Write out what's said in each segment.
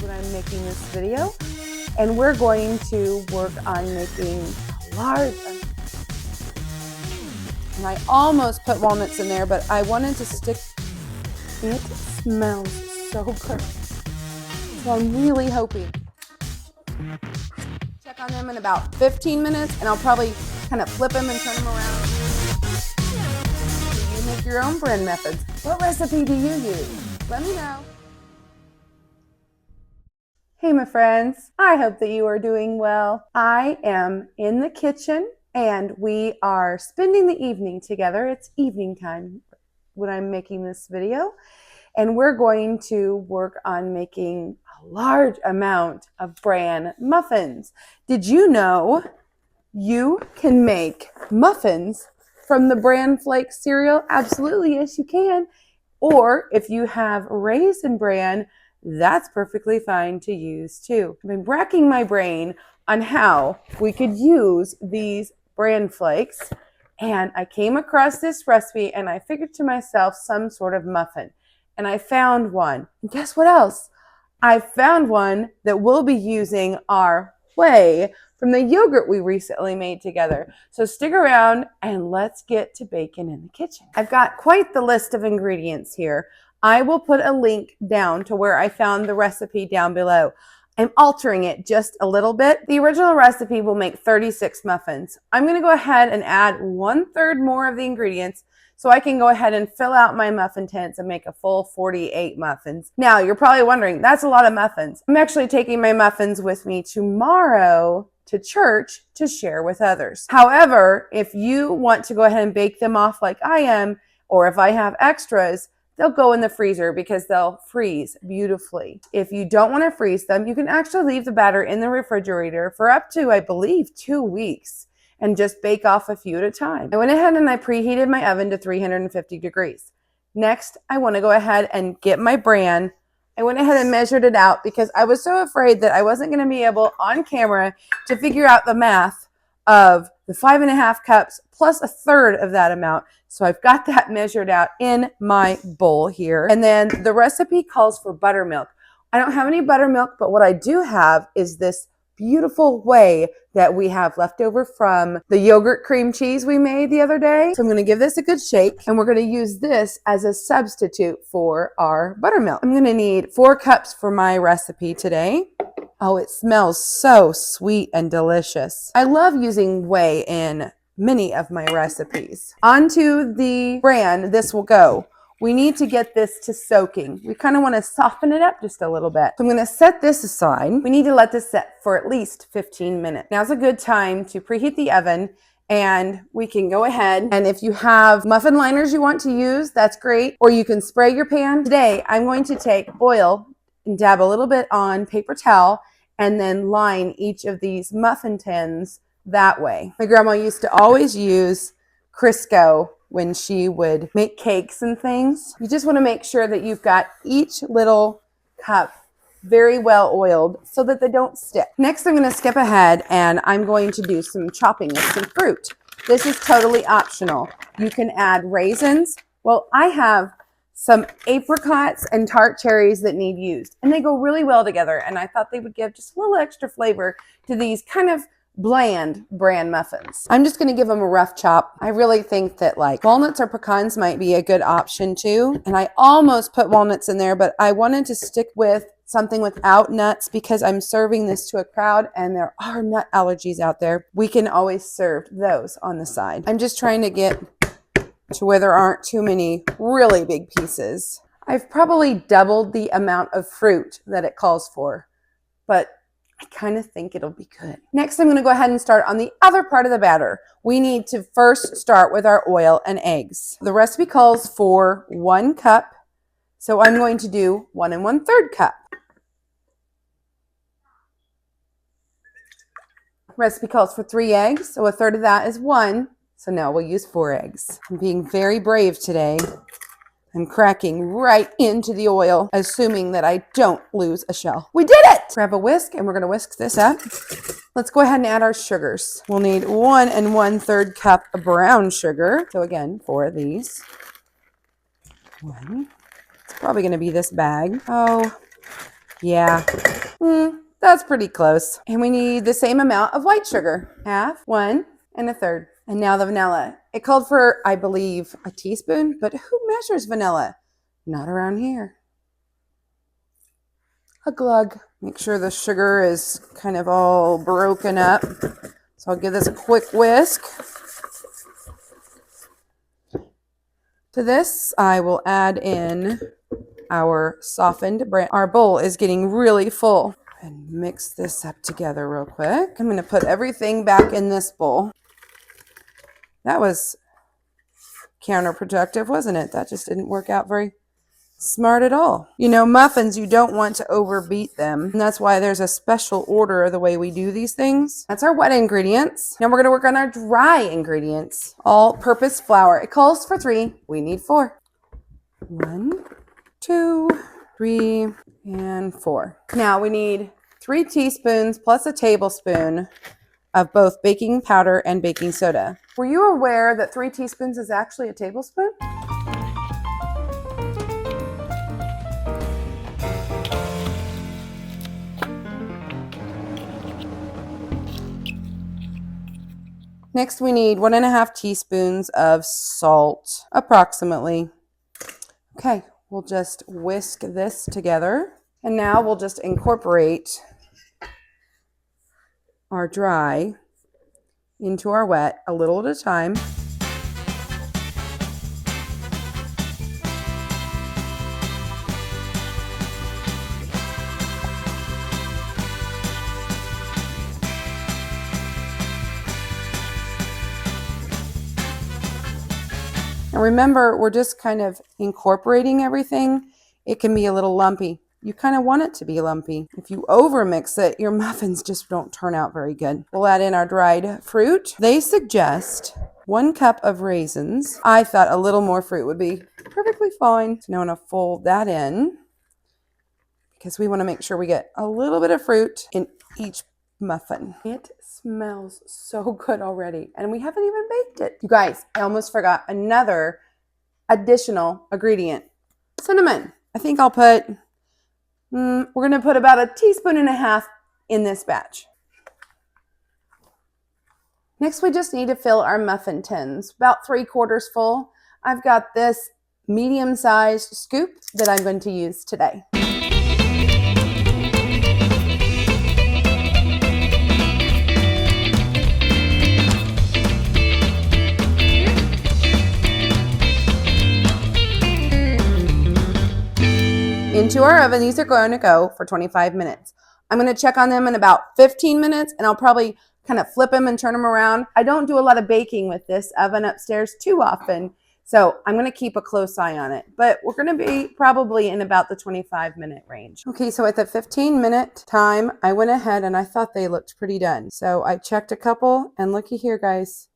when I'm making this video. And we're going to work on making a large, and I almost put walnuts in there, but I wanted to stick, it smells so good. So I'm really hoping. Check on them in about 15 minutes and I'll probably kind of flip them and turn them around. You make your own Bran Muffins. What recipe do you use? Let me know. Hey my friends, I hope that you are doing well. I am in the kitchen and we are spending the evening together. It's evening time when I'm making this video. And we're going to work on making a large amount of Bran Muffins. Did you know you can make muffins from the Bran Flakes cereal? Absolutely, yes you can. Or if you have Raisin Bran, that's perfectly fine to use too. I've been racking my brain on how we could use these Bran Flakes, and I came across this recipe and I figured to myself some sort of muffin. And I found one. And guess what else? I found one that we'll be using our whey from the yogurt we recently made together. So stick around and let's get to baking in the kitchen. I've got quite the list of ingredients here. I will put a link down to where I found the recipe down below. I'm altering it just a little bit. The original recipe will make 36 muffins. I'm going to go ahead and add 1/3 more of the ingredients so I can go ahead and fill out my muffin tins and make a full 48 muffins. Now, you're probably wondering, that's a lot of muffins. I'm actually taking my muffins with me tomorrow to church to share with others. However, if you want to go ahead and bake them off like I am, or if I have extras, they'll go in the freezer because they'll freeze beautifully. If you don't want to freeze them, you can actually leave the batter in the refrigerator for up to, I believe, 2 weeks and just bake off a few at a time. I went ahead and I preheated my oven to 350 degrees. Next, I want to go ahead and get my bran. I went ahead and measured it out because I was so afraid that I wasn't going to be able on camera to figure out the math of the 5.5 cups plus 1/3 of that amount. So I've got that measured out in my bowl here. And then the recipe calls for buttermilk. I don't have any buttermilk, but what I do have is this beautiful whey that we have left over from the yogurt cream cheese we made the other day. So I'm going to give this a good shake and we're going to use this as a substitute for our buttermilk. I'm going to need 4 cups for my recipe today. Oh, it smells so sweet and delicious. I love using whey in many of my recipes. Onto the bran, this will go. We need to get this to soaking. We kind of want to soften it up just a little bit. So I'm going to set this aside. We need to let this set for at least 15 minutes. Now's a good time to preheat the oven and we can go ahead. And if you have muffin liners you want to use, that's great. Or you can spray your pan. Today, I'm going to take oil and dab a little bit on paper towel and then line each of these muffin tins that way. My grandma used to always use Crisco when she would make cakes and things. You just want to make sure that you've got each little cup very well oiled so that they don't stick. Next, I'm going to skip ahead and I'm going to do some chopping of some fruit. This is totally optional. You can add raisins. Well, I have some apricots and tart cherries that need used, and they go really well together, and I thought they would give just a little extra flavor to these kind of bland Bran Muffins. I'm just going to give them a rough chop. I really think that like walnuts or pecans might be a good option too, and I almost put walnuts in there, but I wanted to stick with something without nuts because I'm serving this to a crowd and there are nut allergies out there. We can always serve those on the side. I'm just trying to get to where there aren't too many really big pieces. I've probably doubled the amount of fruit that it calls for, but I kind of think it'll be good. Next, I'm going to go ahead and start on the other part of the batter. We need to first start with our oil and eggs. The recipe calls for 1 cup, so I'm going to do 1 1/3 cup. Recipe calls for 3 eggs, so 1/3 of that is 1. So now we'll use 4 eggs. I'm being very brave today. I'm cracking right into the oil, assuming that I don't lose a shell. We did it! Grab a whisk, and we're going to whisk this up. Let's go ahead and add our sugars. We'll need 1 1/3 cup of brown sugar. So again, 4 of these. 1. It's probably going to be this bag. Oh, Yeah, that's pretty close. And we need the same amount of white sugar. Half, 1 1/3. And now the vanilla. It called for, I believe, a teaspoon, but who measures vanilla? Not around here. A glug. Make sure the sugar is kind of all broken up. So I'll give this a quick whisk. To this, I will add in our softened bran. Our bowl is getting really full. And mix this up together real quick. I'm going to put everything back in this bowl. That was counterproductive, wasn't it? That just didn't work out very smart at all. You know, muffins, you don't want to overbeat them. And that's why there's a special order of the way we do these things. That's our wet ingredients. Now we're going to work on our dry ingredients. All-purpose flour. It calls for 3. We need 4. 1, 2, 3, and 4. Now we need 3 teaspoons plus a tablespoon of both baking powder and baking soda. Were you aware that 3 teaspoons is actually a tablespoon? Next, we need 1 1/2 teaspoons of salt, approximately. Okay, we'll just whisk this together. And now we'll just incorporate our dry into our wet a little at a time. And remember, we're just kind of incorporating everything. It can be a little lumpy. You kind of want it to be lumpy. If you overmix it, your muffins just don't turn out very good. We'll add in our dried fruit. They suggest 1 cup of raisins. I thought a little more fruit would be perfectly fine. So now I'm going to fold that in because we want to make sure we get a little bit of fruit in each muffin. It smells so good already, and we haven't even baked it. You guys, I almost forgot another additional ingredient. Cinnamon. I think I'll put, we're going to put about 1.5 teaspoons in this batch. Next, we just need to fill our muffin tins, about 3/4 full. I've got this medium-sized scoop that I'm going to use today. Into our oven. These are going to go for 25 minutes. I'm going to check on them in about 15 minutes, and I'll probably kind of flip them and turn them around. I don't do a lot of baking with this oven upstairs too often, so I'm going to keep a close eye on it. But we're going to be probably in about the 25-minute range. Okay, so at the 15-minute time, I went ahead and I thought they looked pretty done. So I checked a couple, and looky here, guys.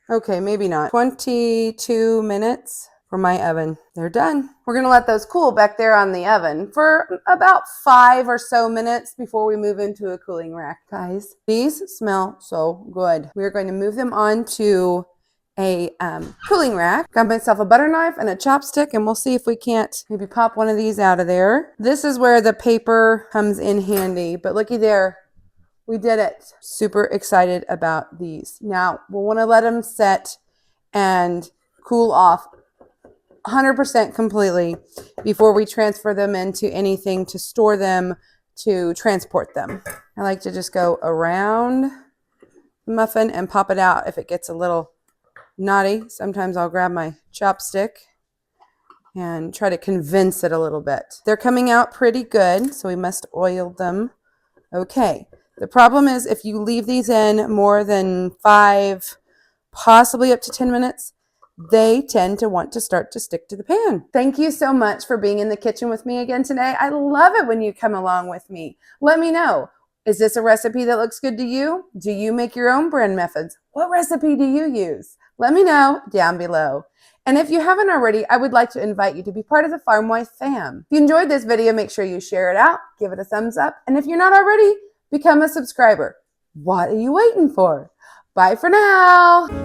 Okay, maybe not. 22 minutes. For my oven. They're done. We're going to let those cool back there on the oven for about 5 or so minutes before we move into a cooling rack. Guys, these smell so good. We're going to move them onto a cooling rack. Got myself a butter knife and a chopstick, and we'll see if we can't maybe pop one of these out of there. This is where the paper comes in handy, but looky there. We did it. Super excited about these. Now, we'll want to let them set and cool off 100% completely before we transfer them into anything to store them, to transport them. I like to just go around the muffin and pop it out if it gets a little knotty. Sometimes I'll grab my chopstick and try to convince it a little bit. They're coming out pretty good, so we must oil them. Okay. The problem is if you leave these in more than 5, possibly up to 10 minutes, they tend to want to start to stick to the pan. Thank you so much for being in the kitchen with me again today. I love it when you come along with me. Let me know. Is this a recipe that looks good to you? Do you make your own Bran Muffins? What recipe do you use? Let me know down below. And if you haven't already, I would like to invite you to be part of the Farm Wife fam. If you enjoyed this video, make sure you share it out, give it a thumbs up. And if you're not already, become a subscriber. What are you waiting for? Bye for now.